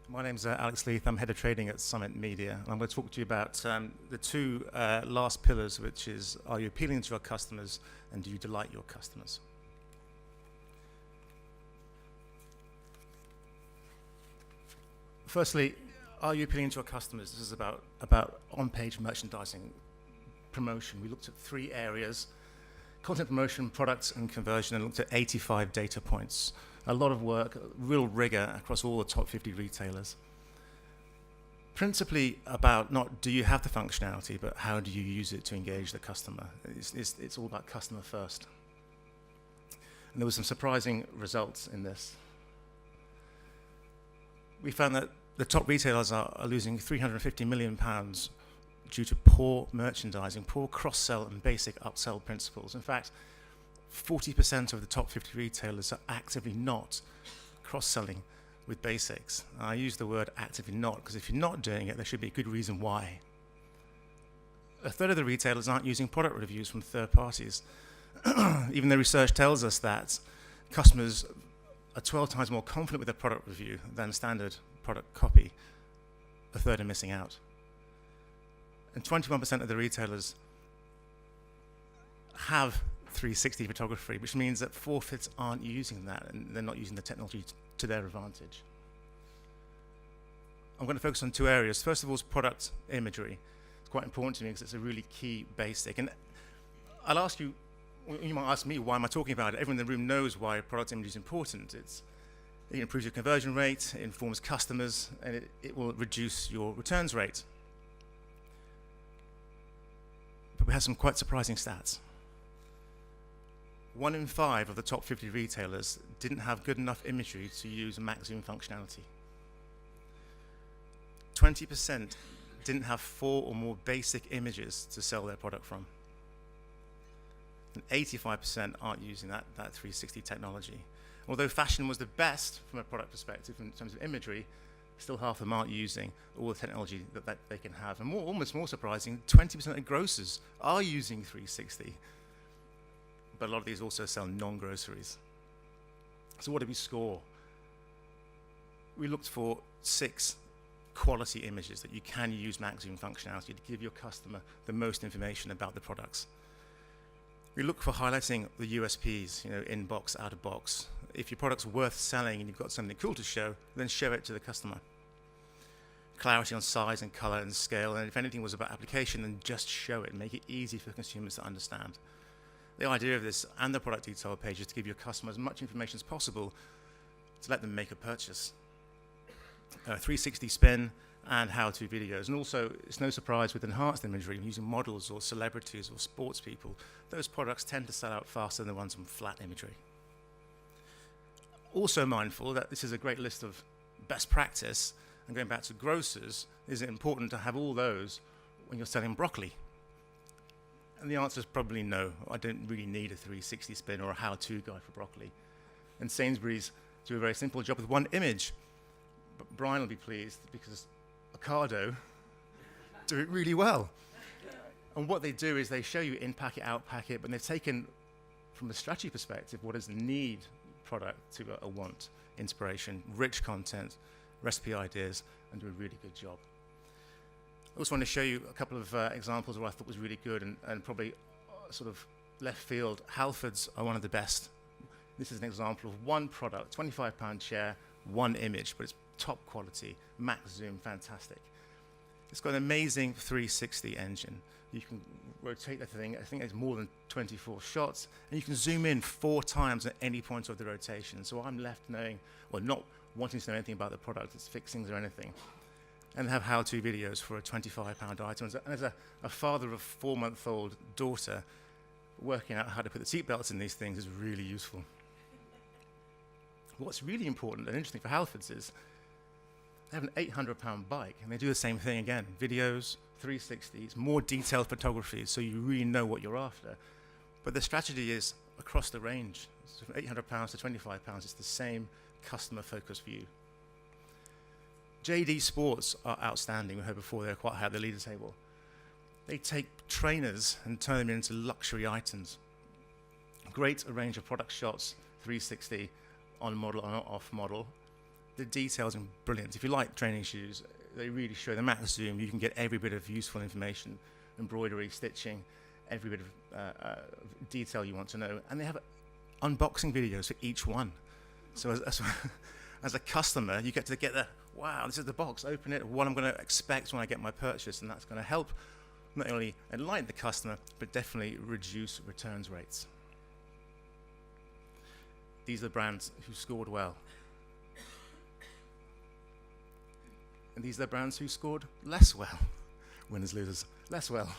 My name's Alex Leith. I'm head of trading at Summit Media. And I'm going to talk to you about the two last pillars, which is, are you appealing to your customers and do you delight your customers? Firstly, are you appealing to your customers? This is about on-page merchandising promotion. We looked at three areas: content promotion, products, and conversion, and looked at 85 data points. A lot of work, real rigor across all the top 50 retailers. Principally about not do you have the functionality, but how do you use it to engage the customer. It's all about customer first. And there were some surprising results in this. We found that the top retailers are losing £350 million due to poor merchandising, poor cross-sell and basic upsell principles. In fact, 40% of the top 50 retailers are actively not cross-selling with basics. I use the word actively not because if you're not doing it, there should be a good reason why. A third of the retailers aren't using product reviews from third parties. Even though research tells us that customers are 12 times more confident with a product review than standard product copy, a third are missing out. And 21% of the retailers have 360 photography, which means that 4/5 aren't using that and they're not using the technology to their advantage. I'm going to focus on two areas. First of all is product imagery. It's quite important to me because it's a really key basic. And I'll ask you, you might ask me, why am I talking about it? Everyone in the room knows why product imagery is important. It improves your conversion rate, it informs customers, and it will reduce your returns rate. But we have some quite surprising stats. 1 in 5 of the top 50 retailers didn't have good enough imagery to use max zoom functionality. 20% didn't have 4 or more basic images to sell their product from. And 85% aren't using that 360 technology. Although fashion was the best from a product perspective in terms of imagery, still half of them aren't using all the technology that they can have. And almost more surprising, 20% of grocers are using 360. But a lot of these also sell non-groceries. So what did we score? We looked for 6 quality images that you can use max zoom functionality to give your customer the most information about the products. We look for highlighting the USPs, in box, out of box. If your product's worth selling and you've got something cool to show, then show it to the customer. Clarity on size and color and scale, and if anything was about application, then just show it, make it easy for consumers to understand. The idea of this and the product detail page is to give your customer as much information as possible to let them make a purchase. 360 spin and how-to videos. And also, it's no surprise with enhanced imagery, using models or celebrities or sports people, those products tend to sell out faster than the ones on flat imagery. Also mindful that this is a great list of best practice, and going back to grocers, is it important to have all those when you're selling broccoli? And the answer is probably no. I don't really need a 360 spin or a how-to guide for broccoli. And Sainsbury's do a very simple job with one image. But Brian will be pleased because Ocado do it really well. And what they do is they show you in packet, out packet, but they've taken, from a strategy perspective, what is the need product to a want, inspiration, rich content, recipe ideas, and do a really good job. I also want to show you a couple of examples where I thought was really good and probably sort of left field. Halfords are one of the best. This is an example of one product, £25 share, one image, but it's top quality, max zoom, fantastic. It's got an amazing 360 engine. You can rotate the thing, I think it's more than 24 shots, and you can zoom in 4 times at any point of the rotation. So I'm left knowing, well, not wanting to know anything about the product, its fixings or anything. And have how-to videos for a £25 item. And as a father of a 4-month-old daughter, working out how to put the seatbelts in these things is really useful. What's really important and interesting for Halfords is they have an £800 bike, and they do the same thing again. Videos, 360s, more detailed photography, so you really know what you're after. But the strategy is across the range. So from £800 to £25, it's the same customer-focused view. JD Sports are outstanding. We heard before they're quite high at the leader table. They take trainers and turn them into luxury items. Great range of product shots, 360 on model, on off model. The details are brilliant. If you like training shoes, they really show the max zoom. You can get every bit of useful information, embroidery, stitching, every bit of detail you want to know. And they have unboxing videos for each one. So as a customer, you get the, wow, this is the box, open it, what I'm going to expect when I get my purchase, and that's going to help not only enlighten the customer, but definitely reduce returns rates. These are the brands who scored well. And these are the brands who scored less well. Winners, losers, less well.